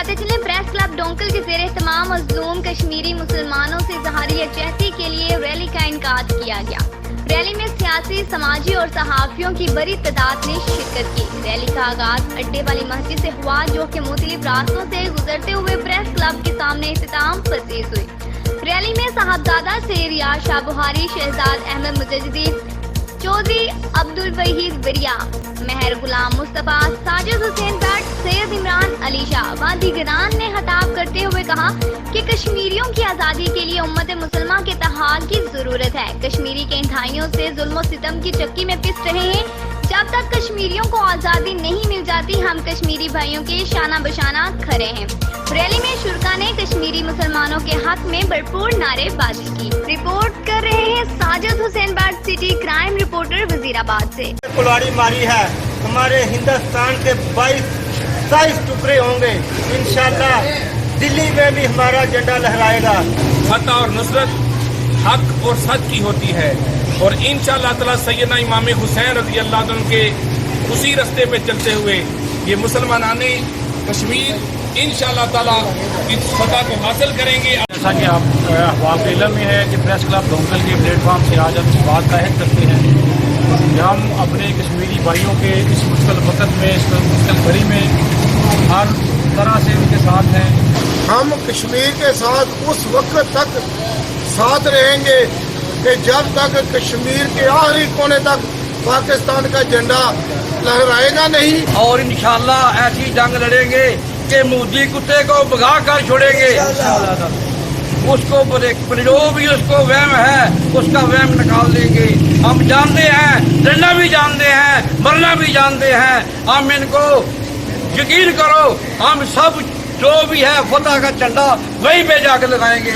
बताते चले, press club डोंकल के ज़ेरे तमाम मज़लूम कश्मीरी मुसलमानों से इज़हार यकजहती के लिए रैली का इनेकाद किया गया। रैली में सियासी, समाजी और सहाफ़ियों की बड़ी तादाद ने शिरकत की। रैली का आगाज अड्डे वाली मस्जिद से हुआ, जो कि मुख्तलिफ रास्तों से गुजरते हुए प्रेस क्लब के सामने इख्तिताम पजीर हुई। रैली में साहबजादा से रियाज शाह बुहारी, शहजाद अहमद मुजद्दिदी, चौधरी अब्दुल वहीद बिरिया, मेहर गुलाम मुस्तफा, साजिद हुसैन भट्ट, सैयद इमरान अली शाह व दीगरान ने खिताब करते हुए कहा कि कश्मीरियों की आज़ादी के लिए उम्मत मुसलमान के इत्तेहाद की जरूरत है। कश्मीरी के इंतहाइयों से जुल्म सितम की चक्की में पिस रहे हैं। जब तक कश्मीरियों को आज़ादी नहीं मिल जाती, हम कश्मीरी भाइयों के शाना बशाना खड़े हैं। रैली में शुरका ने कश्मीरी मुसलमानों के हक में भरपूर नारेबाजी की। रिपोर्ट कर रहे हैं Sajid Hussain Bhatt, city crime reporter Wazirabad से। कुल्हाड़ी मारी है, हमारे हिंदुस्तान के 22 टुकड़े होंगे। इंशाल्लाह दिल्ली में भी हमारा झंडा लहराएगा। फतह और नुसरत हक और सच की होती है, और इंशाअल्लाह ताला सैयदना इमाम हुसैन रज़ी अल्लाह अन्हु के उसी रास्ते पे चलते हुए ये मुसलमानाने कश्मीर इंशाअल्लाह ताला इस फतह को हासिल करेंगे। जैसा कि आप के इल्म में है कि प्रेस क्लब डोंकल के प्लेटफॉर्म से आज हम इस बात का अहद करते हैं कि हम अपने कश्मीरी भाइयों के इस मुश्किल वक्त में, इस मुश्किल घड़ी में हर तरह से उनके साथ हैं। हम कश्मीर के साथ उस वक्त तक साथ रहेंगे कि जब तक कश्मीर के आखिरी कोने तक पाकिस्तान का झंडा लहराएगा नहीं। और इंशाअल्लाह ऐसी जंग लड़ेंगे कि मोदी कुत्ते को भगा कर छोड़ेंगे। उसको जो भी उसको वहम है, उसका वहम निकाल देंगे। हम जानते हैं, लड़ना भी जानते हैं, मरना भी जानते हैं। हम इनको यकीन करो, हम सब जो भी है फतह का झंडा वहीं पे जाकर लगाएंगे।